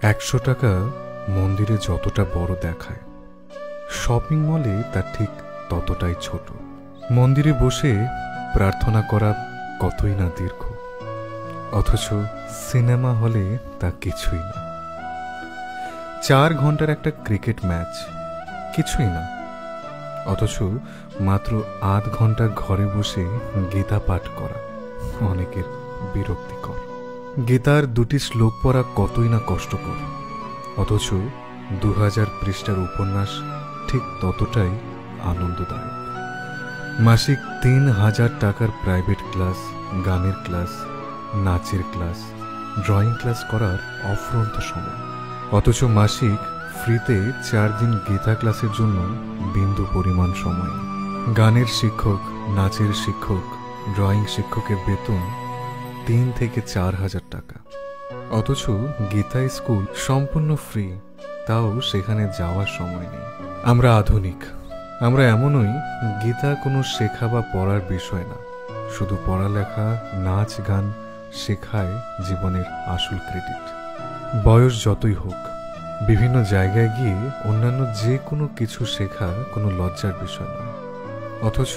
100 টাকা মন্দিরে যতটা বড় দেখায়, শপিং মলে তা ঠিক ততটাই ছোট। মন্দিরে বসে প্রার্থনা করা কতই না দীর্ঘ, অথচ সিনেমা হলে তা কিছুই না। 4 ঘন্টার একটা ক্রিকেট ম্যাচ কিছুই না, অথচ মাত্র আধ ঘন্টা ঘরে বসে গীতা পাঠ করা অনেকের বিরক্তিকর। গীতার 2টি শ্লোক পড়া কতই না কষ্টকর, অথচ 2000 পৃষ্ঠার উপন্যাস ঠিক ততটাই আনন্দদায়ক। মাসিক 3000 টাকার প্রাইভেট ক্লাস, গানের ক্লাস, নাচের ক্লাস, ড্রয়িং ক্লাস করার অফুরন্ত সময়, অথচ মাসিক ফ্রিতে 4 দিন গীতা ক্লাসের জন্য বিন্দু পরিমাণ সময়। গানের শিক্ষক, নাচের শিক্ষক, ড্রয়িং শিক্ষকের বেতন 3 থেকে 4000 টাকা, অথচ গীতা স্কুল সম্পূর্ণ ফ্রি, তাও সেখানে যাওয়ার সময় নেই। আমরা আধুনিক, আমরা এমনই, গীতা কোনো শেখা বা পড়ার বিষয় না, শুধু পড়ালেখা, নাচ গান শেখায় জীবনের আসল ক্রেডিট। বয়স যতই হোক, বিভিন্ন জায়গায় গিয়ে অন্যান্য যে কোনো কিছু শেখা কোনো লজ্জার বিষয় নয়, অথচ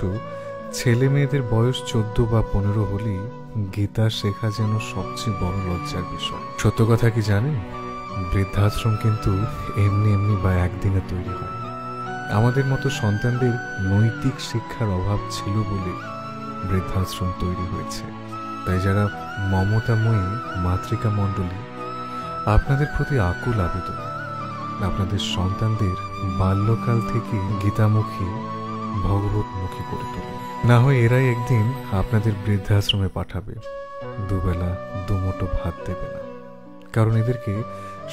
ছেলে মেয়েদের বয়স 14 বা 15 হলেই গীতা শেখা যেন সবচেয়ে বড় লজ্জার বিষয়। সত্য কথা কি জানেন, বৃদ্ধাশ্রম কিন্তু এমনি এমনি বা একদিনে তৈরি হয়। আমাদের মতো সন্তানদের নৈতিক শিক্ষার অভাব ছিল বলে বৃদ্ধাশ্রম তৈরি হয়েছে। তাই যারা মমতাময়ী মাতৃকা মণ্ডলী, আপনাদের প্রতি আকুল আবেদন, আপনাদের সন্তানদের বাল্যকাল থেকে গীতামুখী, ভগবতমুখী করে তুলুন। না হয় এরাই একদিন আপনাদের বৃদ্ধাশ্রমে পাঠাবে, দুবেলা দুমুঠো ভাত দেবে না, কারণ এদেরকে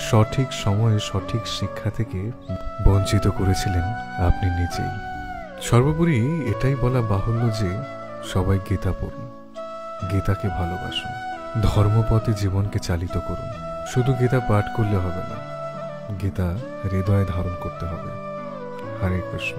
সঠিক সময়ে সঠিক শিক্ষা থেকে বঞ্চিত করেছিলেন আপনি নিজেই। সর্বোপরি এটাই বলা বাহুল্য যে সবাই গীতা পড়ুন, গীতাকে ভালোবাসুন, ধর্মপথে জীবনকে চালিত করুন। শুধু গীতা পাঠ করলে হবে না, গীতা হৃদয়ে ধারণ করতে হবে। হরে কৃষ্ণ।